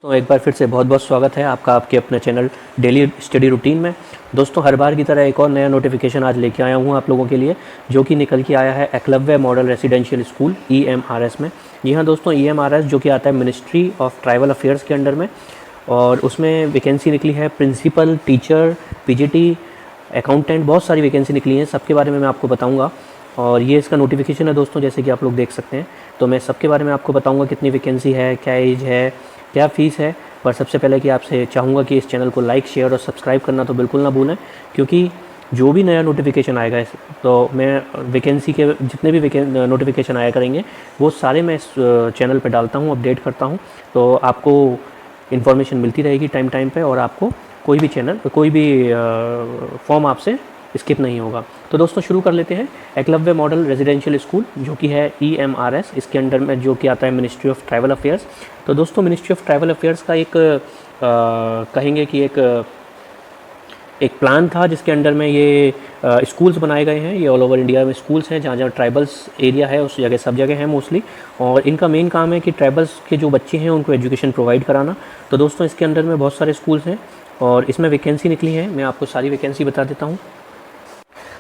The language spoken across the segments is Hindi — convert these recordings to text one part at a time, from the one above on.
तो एक बार फिर से बहुत बहुत स्वागत है आपका आपके अपने चैनल डेली स्टडी रूटीन में। दोस्तों हर बार की तरह एक और नया नोटिफिकेशन आज लेके आया हूँ आप लोगों के लिए, जो कि निकल के आया है Eklavya model residential school EMRS में। जी हाँ दोस्तों, EMRS जो कि आता है मिनिस्ट्री ऑफ ट्राइबल अफेयर्स के अंडर में, और उसमें वैकेंसी निकली है प्रिंसिपल, टीचर, PGT, अकाउंटेंट, बहुत सारी वैकेंसी निकली हैं। सबके बारे में मैं आपको बताऊँगा, और ये इसका नोटिफिकेशन है दोस्तों, जैसे कि आप लोग देख सकते हैं। तो मैं सबके बारे में आपको बताऊँगा, कितनी वैकेंसी है, क्या एज है, क्या फ़ीस है। पर सबसे पहले कि आपसे चाहूँगा कि इस चैनल को लाइक, शेयर और सब्सक्राइब करना तो बिल्कुल ना भूलें, क्योंकि जो भी नया नोटिफिकेशन आएगा तो मैं वैकेंसी के जितने भी नोटिफिकेशन आया करेंगे वो सारे मैं इस चैनल पे डालता हूँ, अपडेट करता हूँ। तो आपको इन्फॉर्मेशन मिलती रहेगी टाइम टाइम पे, और आपको कोई भी फॉर्म आपसे स्किप नहीं होगा। तो दोस्तों शुरू कर लेते हैं। एकलव्य मॉडल रेजिडेंशियल स्कूल जो कि है EMRS, इसके अंडर में जो कि आता है मिनिस्ट्री ऑफ ट्राइबल अफेयर्स। तो दोस्तों मिनिस्ट्री ऑफ ट्राइबल अफेयर्स का कहेंगे कि एक प्लान था, जिसके अंडर में ये स्कूल्स बनाए गए हैं। ये ऑल ओवर इंडिया में स्कूल्स हैं, जहाँ जहाँ ट्राइबल्स एरिया है उस जगह सब जगह है मोस्टली, और इनका मेन काम है कि ट्राइबल्स के जो बच्चे हैं उनको एजुकेशन प्रोवाइड कराना। तो दोस्तों इसके अंडर में बहुत सारे स्कूल्स हैं और इसमें वैकेंसी निकली है। मैं आपको सारी वैकेंसी बता देता हूँ।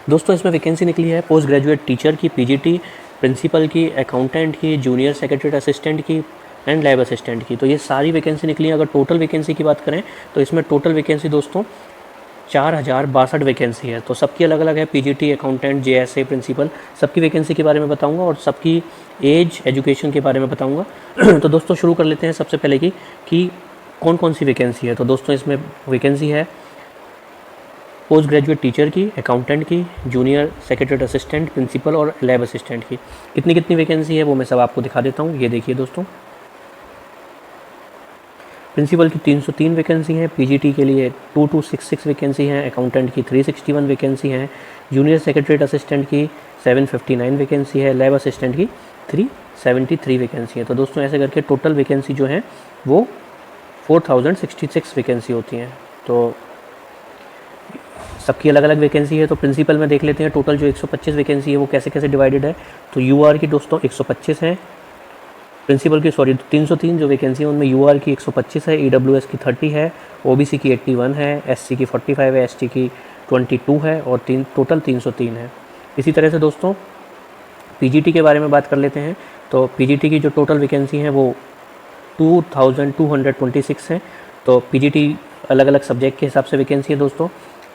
दोस्तों इसमें वैकेंसी निकली है पोस्ट ग्रेजुएट टीचर की, PGT, प्रिंसिपल की, अकाउंटेंट की, जूनियर सेक्रेटरी असिस्टेंट की एंड लैब असिस्टेंट की। तो ये सारी वैकेंसी निकली है। अगर टोटल वैकेंसी की बात करें तो इसमें टोटल वैकेंसी दोस्तों 4062 वैकेंसी है। तो सबकी अलग अलग है, PGT, अकाउंटेंट, JSA, प्रिंसिपल, सबकी वैकेंसी के बारे में बताऊंगा और सबकी एज, एजुकेशन के बारे में बताऊंगा। तो दोस्तों शुरू कर लेते हैं सबसे पहले कि कौन कौन सी वैकेंसी है। तो दोस्तों इसमें वैकेंसी है पोस्ट ग्रेजुएट टीचर की, अकाउंटेंट की, जूनियर सेक्रेटरी असिस्टेंट, प्रिंसिपल और लैब असिस्टेंट की। कितनी कितनी वैकेंसी है वो मैं सब आपको दिखा देता हूँ। ये देखिए दोस्तों, प्रिंसिपल की 303 वैकेंसी है, PGT के लिए 2266 वैकेंसी हैं, अकाउंटेंट की 361 वैकेंसी हैं, जूनियर सेक्रेटरी असिस्टेंट की 759 वैकेंसी है, लैब असिस्टेंट की 373 वैकेंसी है। तो दोस्तों ऐसे करके टोटल वैकेंसी जो है वो 4066 वैकेंसी होती हैं। तो सबकी अलग अलग वैकेंसी है। तो प्रिंसिपल में देख लेते हैं टोटल जो 125 वैकेंसी है वो कैसे कैसे डिवाइडेड है। तो UR की दोस्तों 125 है, प्रिंसिपल की 303 जो वैकेंसी है उनमें UR की 125 है, EWS की 30 है, OBC की 81 है, SC की 45 है, ST की 22 है और टोटल 303 है। इसी तरह से दोस्तों PGT के बारे में बात कर लेते हैं। तो PGT की जो टोटल वैकेंसी है वो 2226 है। तो PGT अलग अलग सब्जेक्ट के हिसाब से वैकेंसी है दोस्तों।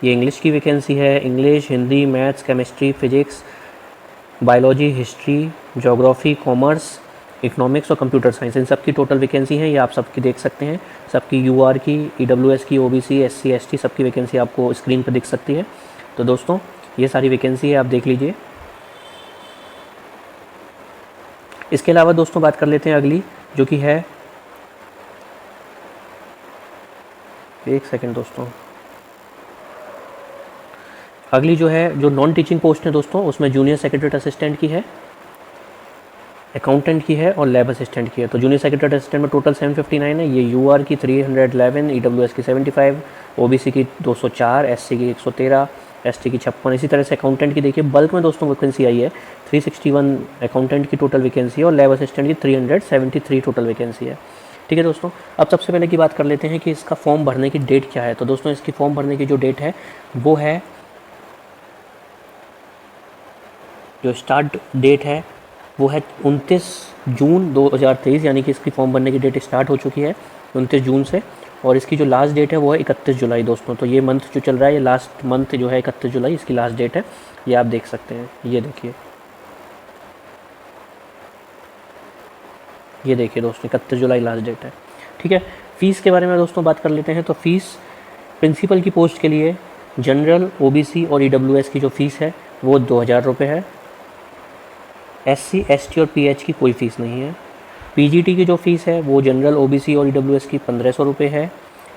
ये इंग्लिश की वैकेंसी है, English, Hindi, maths, chemistry, physics, biology, history, geography, commerce, economics और कंप्यूटर साइंस, इन सब की टोटल वैकेंसी है। ये आप सबकी देख सकते हैं, सबकी UR की, EWS की, OBC, SC, ST सबकी वैकेंसी आपको स्क्रीन पर दिख सकती है। तो दोस्तों ये सारी वैकेंसी है, आप देख लीजिए। इसके अलावा दोस्तों बात कर लेते हैं अगली, जो कि है, एक सेकेंड दोस्तों, अगली जो नॉन टीचिंग पोस्ट है दोस्तों, उसमें जूनियर सेक्रेटरी असिस्टेंट की है, अकाउंटेंट की है और लैब असिस्टेंट की है। तो जूनियर सेक्रेटरी असिस्टेंट में टोटल 759 है। ये UR की 311, EWS की 75, OBC की 204, SC की 113, ST की 56। इसी तरह से अकाउंटेंट की देखिए बल्क में दोस्तों वैकेंसी आई है, 361 अकाउंटेंट की टोटल वैकेंसी है और लैब असिस्टेंट की 373 टोटल वैकेंसी है। ठीक है दोस्तों, अब सबसे पहले की बात कर लेते हैं कि इसका फॉर्म भरने की डेट क्या है। तो दोस्तों इसकी फॉर्म भरने की जो डेट है वो है, जो स्टार्ट डेट है वो है 29 जून 2023, यानी कि इसकी फॉर्म भरने की डेट स्टार्ट हो चुकी है 29 जून से, और इसकी जो लास्ट डेट है वो है 31 जुलाई दोस्तों। तो ये मंथ जो चल रहा है, ये लास्ट मंथ जो है 31 जुलाई इसकी लास्ट डेट है। ये आप देख सकते हैं, ये देखिए दोस्तों 31 जुलाई लास्ट डेट है। ठीक है, फ़ीस के बारे में दोस्तों बात कर लेते हैं। तो फ़ीस प्रिंसिपल की पोस्ट के लिए जनरल, OBC और EWS की जो फ़ीस है वो 2000 रुपये है। SC, ST और PH की कोई फ़ीस नहीं है। PGT की जो फ़ीस है वो जनरल, OBC और EWS की 1500 रुपये है।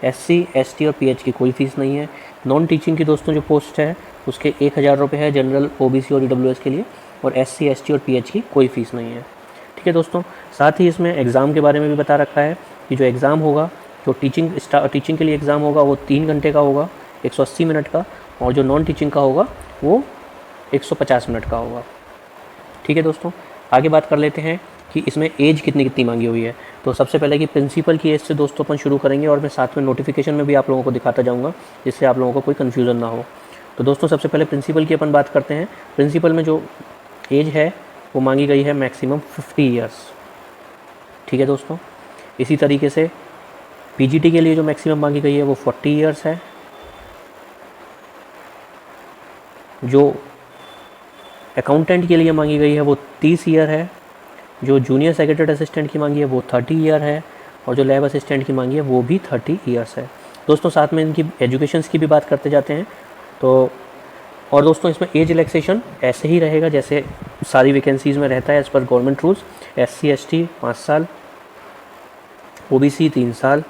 SC, ST और PH की कोई फ़ीस नहीं है। नॉन टीचिंग की दोस्तों जो पोस्ट है उसके 1000 रुपये है जनरल, OBC और EWS के लिए, और SC, ST और PH की कोई फ़ीस नहीं है। ठीक है दोस्तों, साथ ही इसमें एग्ज़ाम के बारे में भी बता रखा है कि जो एग्ज़ाम होगा, जो टीचिंग के लिए एग्ज़ाम होगा वो 3 घंटे का होगा, 180 मिनट का, और जो नॉन टीचिंग का होगा वो 150 मिनट का होगा। ठीक है दोस्तों, आगे बात कर लेते हैं कि इसमें एज कितनी कितनी मांगी हुई है। तो सबसे पहले कि प्रिंसिपल की एज से दोस्तों अपन शुरू करेंगे और मैं साथ में नोटिफिकेशन में भी आप लोगों को दिखाता जाऊँगा, जिससे आप लोगों को कोई कन्फ्यूज़न ना हो। तो दोस्तों सबसे पहले प्रिंसिपल की अपन बात करते हैं। प्रिंसिपल में जो एज है वो मांगी गई है मैक्सिमम 50 ईयर्स। ठीक है दोस्तों। इसी तरीके से पीजीटी के लिए जो मैक्सिमम मांगी गई है वो 40 ईयर्स है। जो अकाउंटेंट के लिए मांगी गई है वो 30 ईयर है। जो जूनियर सेक्रेटरी असिस्टेंट की मांगी है वो 30 ईयर है। और जो लैब असिस्टेंट की मांगी है वो भी 30 ईयर्स है। दोस्तों साथ में इनकी एजुकेशंस की भी बात करते जाते हैं। तो और दोस्तों इसमें एज रिलैक्सेशन ऐसे ही रहेगा जैसे सारी वैकेंसीज़ में रहता है as per government rules. SC ST 5 साल, OBC 3 साल,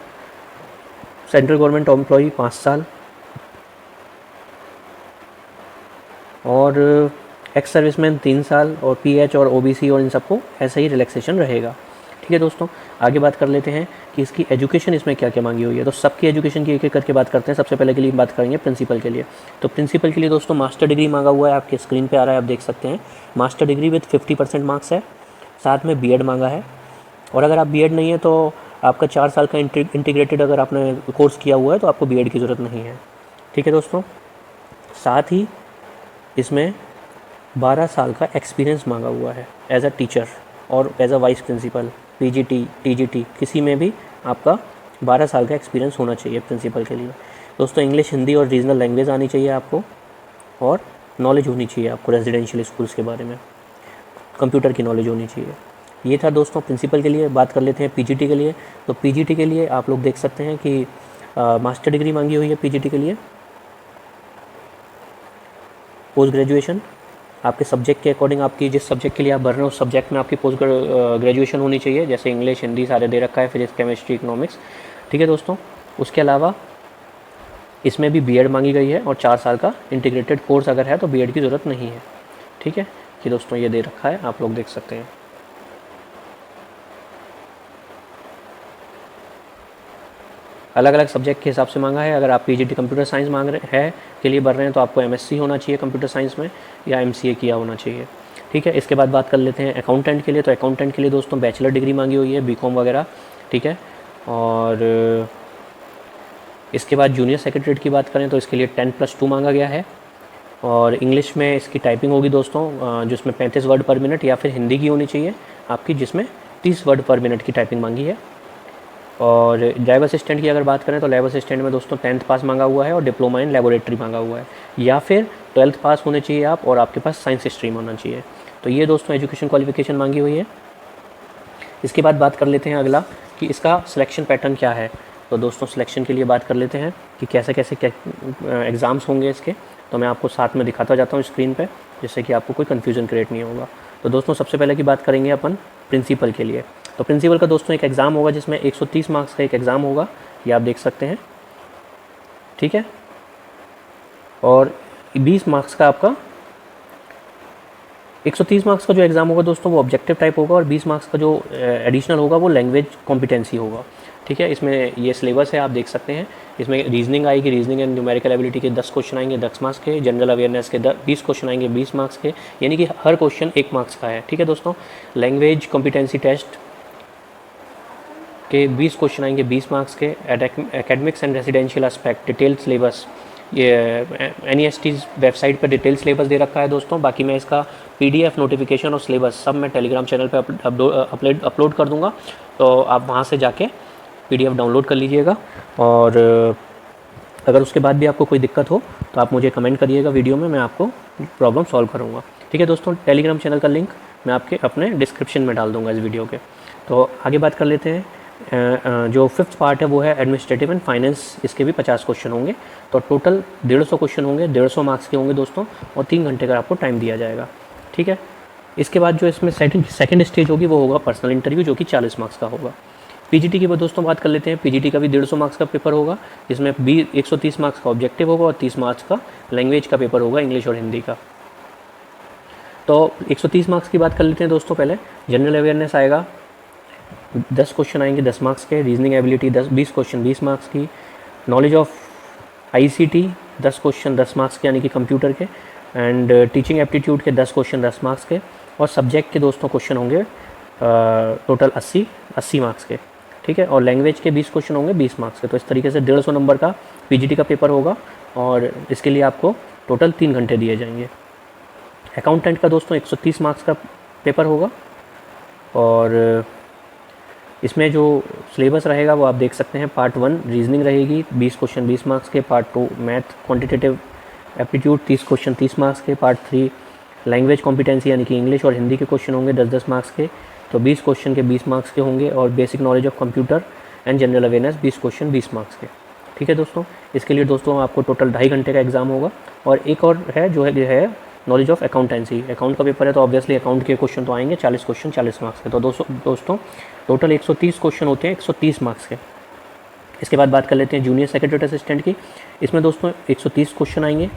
सेंट्रल गवर्नमेंट एम्प्लॉई 5 साल और एक्स सर्विसमैन 3 साल और PH और OBC और इन सबको ऐसा ही रिलैक्सेशन रहेगा। ठीक है दोस्तों। आगे बात कर लेते हैं कि इसकी एजुकेशन इसमें क्या क्या मांगी हुई है। तो सबकी एजुकेशन की एक एक करके बात करते हैं। सबसे पहले के लिए बात करेंगे प्रिंसिपल के लिए। तो प्रिंसिपल के लिए दोस्तों मास्टर डिग्री मांगा हुआ है, आपके स्क्रीन पे आ रहा है, आप देख सकते हैं। मास्टर डिग्री विद 50% मार्क्स है। साथ में बीएड मांगा है। और अगर आप बीएड नहीं है तो आपका 4 साल का इंटीग्रेटेड अगर आपने कोर्स किया हुआ है तो आपको बीएड की ज़रूरत नहीं है। ठीक है दोस्तों। साथ ही इसमें 12 साल का एक्सपीरियंस मांगा हुआ है एज अ टीचर और as a vice principal, PGT TGT किसी में भी आपका 12 साल का एक्सपीरियंस होना चाहिए प्रिंसिपल के लिए। दोस्तों इंग्लिश, हिंदी और रीजनल लैंग्वेज आनी चाहिए आपको और नॉलेज होनी चाहिए आपको रेजिडेंशियल स्कूल्स के बारे में, कंप्यूटर की नॉलेज होनी चाहिए। ये था दोस्तों प्रिंसिपल के लिए। बात कर लेते हैं PGT के लिए। तो PGT के लिए आप लोग देख सकते हैं कि मास्टर डिग्री मांगी हुई है PGT के लिए। पोस्ट ग्रेजुएशन आपके सब्जेक्ट के अकॉर्डिंग, आपकी जिस सब्जेक्ट के लिए आप भर रहे हो उस सब्जेक्ट में आपकी पोस्ट ग्रेजुएशन होनी चाहिए, जैसे इंग्लिश, हिंदी सारे दे रखा है, फिजिक्स, केमिस्ट्री, इकोनॉमिक्स। ठीक है दोस्तों। उसके अलावा इसमें भी बीएड मांगी गई है और 4 साल का इंटीग्रेटेड कोर्स अगर है तो बीएड की ज़रूरत नहीं है। ठीक है कि दोस्तों ये दे रखा है, आप लोग देख सकते हैं। अलग अलग सब्जेक्ट के हिसाब से मांगा है। अगर आप PGT कंप्यूटर साइंस मांग रहे हैं के लिए भर रहे हैं तो आपको MSc होना चाहिए कंप्यूटर साइंस में या MCA किया होना चाहिए। ठीक है। इसके बाद बात कर लेते हैं अकाउंटेंट के लिए। तो अकाउंटेंट के लिए दोस्तों बैचलर डिग्री मांगी हुई है, BCom वगैरह। ठीक है। और इसके बाद जूनियर सेक्रेटरीट की बात करें तो इसके लिए 10+2 मांगा गया है। और इंग्लिश में इसकी टाइपिंग होगी दोस्तों जिसमें 35 वर्ड पर मिनट, या फिर हिंदी की होनी चाहिए आपकी जिसमें 30 वर्ड पर मिनट की टाइपिंग मांगी है। और लैब असिस्टेंट की अगर बात करें तो लैब असिस्टेंट में दोस्तों 10th पास मांगा हुआ है और डिप्लोमा इन लेबोरेटरी मांगा हुआ है, या फिर 12th पास होने चाहिए आप और आपके पास साइंस स्ट्रीम होना चाहिए। तो ये दोस्तों एजुकेशन क्वालिफिकेशन मांगी हुई है। इसके बाद बात कर लेते हैं अगला कि इसका सिलेक्शन पैटर्न क्या है। तो दोस्तों सिलेक्शन के लिए बात कर लेते हैं कि कैसे कैसे एग्ज़ाम्स होंगे इसके। तो मैं आपको साथ में दिखाता जाता हूँ स्क्रीन पर, जिससे कि आपको कोई कन्फ्यूज़न क्रिएट नहीं होगा। तो दोस्तों सबसे पहले की बात करेंगे अपन प्रिंसिपल के लिए। तो प्रिंसिपल का दोस्तों एक एग्ज़ाम होगा जिसमें 130 मार्क्स का एक एग्ज़ाम होगा, ये आप देख सकते हैं। ठीक है। और 20 मार्क्स का आपका 130 मार्क्स का जो एग्ज़ाम होगा दोस्तों वो ऑब्जेक्टिव टाइप होगा और 20 मार्क्स का जो एडिशनल होगा वो लैंग्वेज कॉम्पिटेंसी होगा। ठीक है। इसमें ये सिलेबस है, आप देख सकते हैं। इसमें रीजनिंग आएगी, रीजनिंग एंड न्यूमेरिकल एबिलिटी के 10 क्वेश्चन आएंगे 10 मार्क्स के, जनरल अवेयरनेस के 20 क्वेश्चन आएंगे 20 मार्क्स के, यानी कि हर क्वेश्चन 1 मार्क्स का है। ठीक है दोस्तों। लैंग्वेज कॉम्पिटेंसी टेस्ट के 20 क्वेश्चन आएंगे 20 मार्क्स के। Academics and residential aspect detail syllabus, ये NEST वेबसाइट पर डिटेल सिलेबस दे रखा है दोस्तों। बाकी मैं इसका PDF नोटिफिकेशन और सिलेबस सब मैं टेलीग्राम चैनल पर अपलोड कर दूंगा, तो आप वहाँ से जाके PDF डाउनलोड कर लीजिएगा। और अगर उसके बाद भी आपको कोई दिक्कत हो तो आप मुझे कमेंट करिएगा वीडियो में, मैं आपको प्रॉब्लम सॉल्व करूँगा। ठीक है दोस्तों। टेलीग्राम चैनल का लिंक मैं आपके अपने डिस्क्रिप्शन में डाल दूँगा इस वीडियो के। तो आगे बात कर लेते हैं। जो 5th पार्ट है वो है एडमिनिस्ट्रेटिव एंड फाइनेंस। इसके भी 50 क्वेश्चन होंगे, तो टोटल 150 क्वेश्चन होंगे, 150 मार्क्स के होंगे दोस्तों, और 3 घंटे का आपको टाइम दिया जाएगा। ठीक है। इसके बाद जो इसमें सेकंड स्टेज होगी वो होगा पर्सनल इंटरव्यू, जो कि 40 मार्क्स का होगा। PGT की दोस्तों बात कर लेते हैं। PGT का भी 150 मार्क्स का पेपर होगा, जिसमें 130 मार्क्स का ऑब्जेक्टिव होगा और 30 मार्क्स का लैंग्वेज का पेपर होगा, इंग्लिश और हिंदी का। तो 130 मार्क्स की बात कर लेते हैं दोस्तों। पहले जनरल अवेयरनेस आएगा, 10 क्वेश्चन आएंगे 10 मार्क्स के। रीजनिंग एबिलिटी 20 क्वेश्चन 20 मार्क्स की। Knowledge of ICT 10 question 10 marks के, यानी कि कंप्यूटर के। एंड टीचिंग एप्टीट्यूड के 10 क्वेश्चन 10 मार्क्स के। और सब्जेक्ट के दोस्तों क्वेश्चन होंगे टोटल 80 मार्क्स के, ठीक है। और लैंग्वेज के 20 क्वेश्चन होंगे 20 मार्क्स के। तो इस तरीके से 150 नंबर का पीजीटी का पेपर होगा और इसके लिए आपको टोटल 3 घंटे दिए जाएंगे। अकाउंटेंट का दोस्तों 130 मार्क्स का पेपर होगा और इसमें जो सिलेबस रहेगा वो आप देख सकते हैं। पार्ट 1 रीजनिंग रहेगी 20 क्वेश्चन 20 मार्क्स के। Part 2 math quantitative aptitude 30 question 30 marks के। पार्ट 3 लैंग्वेज कॉम्पिटेंसी यानी कि इंग्लिश और हिंदी के क्वेश्चन होंगे 10-10 मार्क्स के। तो 20 क्वेश्चन के 20 मार्क्स के होंगे। और basic knowledge of computer and general awareness 20 question 20 marks के, ठीक है दोस्तों। इसके लिए दोस्तों आपको टोटल 2.5 घंटे का एग्ज़ाम होगा। और एक और है जो है नॉलेज ऑफ अकाउंटेंसी। अकाउंट का पेपर है तो ऑब्वियसली अकाउंट के क्वेश्चन तो आएंगे 40 क्वेश्चन 40 मार्क्स के। तो दोस्तों टोटल 130 क्वेश्चन होते हैं 130 मार्क्स के। इसके बाद बात कर लेते हैं जूनियर सेक्रेटरी असिस्टेंट की। इसमें दोस्तों 130 क्वेश्चन आएंगे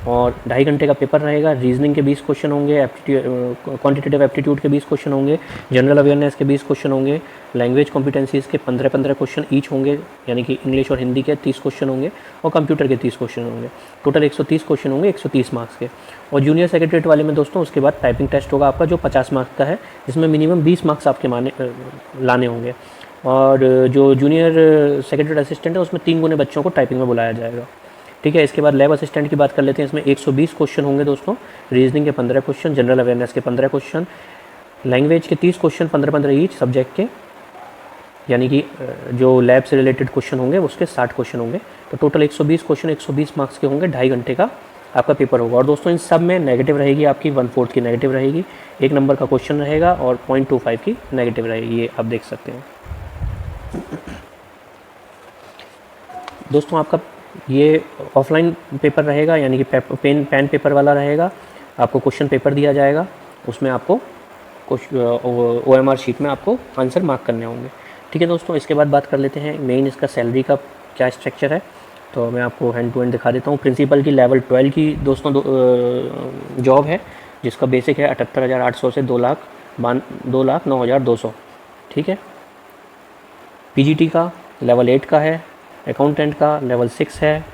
और 2.5 घंटे का पेपर रहेगा। रीजनिंग के 20 क्वेश्चन होंगे, क्वांटिटेटिव एप्टीट्यूड के 20 क्वेश्चन होंगे, जनरल अवेयरनेस के 20 क्वेश्चन होंगे, लैंग्वेज कॉम्पिटेंसीज़ के 15-15 क्वेश्चन ईच होंगे यानी कि इंग्लिश और हिंदी के 30 क्वेश्चन होंगे और कंप्यूटर के 30 क्वेश्चन होंगे। टोटल 130 क्वेश्चन होंगे 130 मार्क्स के। और जूनियर सेक्रेटरीट वाले में दोस्तों उसके बाद टाइपिंग टेस्ट होगा आपका जो 50 मार्क्स का है, जिसमें मिनिमम 20 मार्क्स आपके लाने होंगे। और जो जूनियर सेक्रेटरी असिस्टेंट है उसमें 3 गुने बच्चों को टाइपिंग में बुलाया जाएगा, ठीक है। इसके बाद लैब असिस्टेंट की बात कर लेते हैं। इसमें 120 क्वेश्चन होंगे दोस्तों, रीजनिंग के 15 क्वेश्चन, जनरल अवेयरनेस के 15 क्वेश्चन, लैंग्वेज के 30 क्वेश्चन 15-15 ईच सब्जेक्ट के, यानी कि जो लैब से रिलेटेड क्वेश्चन होंगे उसके 60 क्वेश्चन होंगे। तो टोटल 120 क्वेश्चन 120 मार्क्स के होंगे। 2.5 घंटे का आपका पेपर होगा। और दोस्तों इन सब में नेगेटिव रहेगी आपकी 1/4 की नेगेटिव रहेगी, 1 नंबर का क्वेश्चन रहेगा और 0.25 की नेगेटिव रहेगी, ये आप देख सकते हैं दोस्तों। आपका ये ऑफलाइन पेपर रहेगा यानी कि पेन पेपर वाला रहेगा। आपको क्वेश्चन पेपर दिया जाएगा, उसमें आपको OMR शीट में आपको आंसर मार्क करने होंगे, ठीक है दोस्तों। इसके बाद बात कर लेते हैं मेन इसका सैलरी का क्या स्ट्रक्चर है। तो मैं आपको हैंड टू हैंड दिखा देता हूँ। प्रिंसिपल की लेवल 12 की दोस्तों जॉब है जिसका बेसिक है 78,800 से 2,09,200, ठीक है। पीजीटी का लेवल 8 का है, अकाउंटेंट का लेवल 6 है,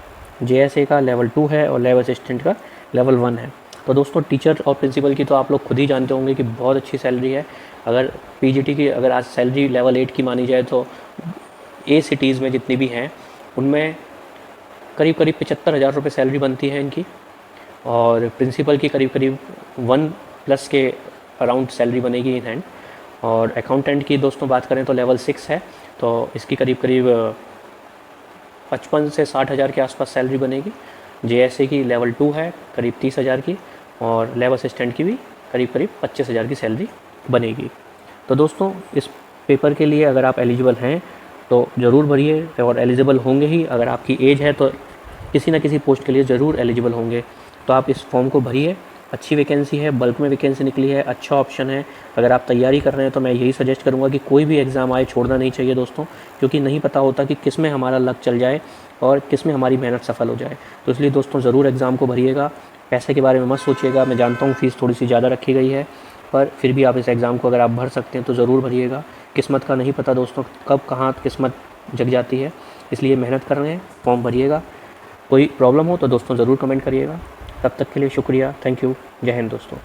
JSA का लेवल 2 है और लैब असिस्टेंट का लेवल 1 है। तो दोस्तों टीचर और प्रिंसिपल की तो आप लोग खुद ही जानते होंगे कि बहुत अच्छी सैलरी है। अगर पीजीटी की अगर आज सैलरी लेवल 8 की मानी जाए तो A सिटीज़ में जितनी भी हैं उनमें करीब 75,000 रुपये सैलरी बनती है इनकी। और प्रिंसिपल की करीब 1+ के अराउंड सैलरी बनेगी इन हैंड। और अकाउंटेंट की दोस्तों बात करें तो लेवल 6 है तो इसकी करीब 55 से 60,000 के आसपास सैलरी बनेगी। JSA की लेवल 2 है करीब 30,000 की और लैब असिस्टेंट की भी करीब 25,000 की सैलरी बनेगी। तो दोस्तों इस पेपर के लिए अगर आप एलिजिबल हैं तो ज़रूर भरिए और एलिजिबल होंगे ही। अगर आपकी एज है तो किसी न किसी पोस्ट के लिए ज़रूर एलिजिबल होंगे। तो आप इस फॉर्म को भरिए। अच्छी वैकेंसी है, बल्क में वैकेंसी निकली है, अच्छा ऑप्शन है। अगर आप तैयारी कर रहे हैं तो मैं यही सजेस्ट करूंगा कि कोई भी एग्ज़ाम आए छोड़ना नहीं चाहिए दोस्तों, क्योंकि नहीं पता होता कि किस में हमारा लक चल जाए और किस में हमारी मेहनत सफल हो जाए। तो इसलिए दोस्तों ज़रूर एग्ज़ाम को भरिएगा। पैसे के बारे में मत सोचिएगा। मैं जानता हूँ फ़ीस थोड़ी सी ज़्यादा रखी गई है, पर फिर भी आप इस एग्ज़ाम को अगर आप भर सकते हैं तो ज़रूर भरिएगा। किस्मत का नहीं पता दोस्तों, कब कहाँ किस्मत जग जाती है, इसलिए मेहनत कर रहे हैं, फॉर्म भरिएगा। कोई प्रॉब्लम हो तो दोस्तों ज़रूर कमेंट करिएगा। तब तक के लिए शुक्रिया, थैंक यू, जय हिंद दोस्तों।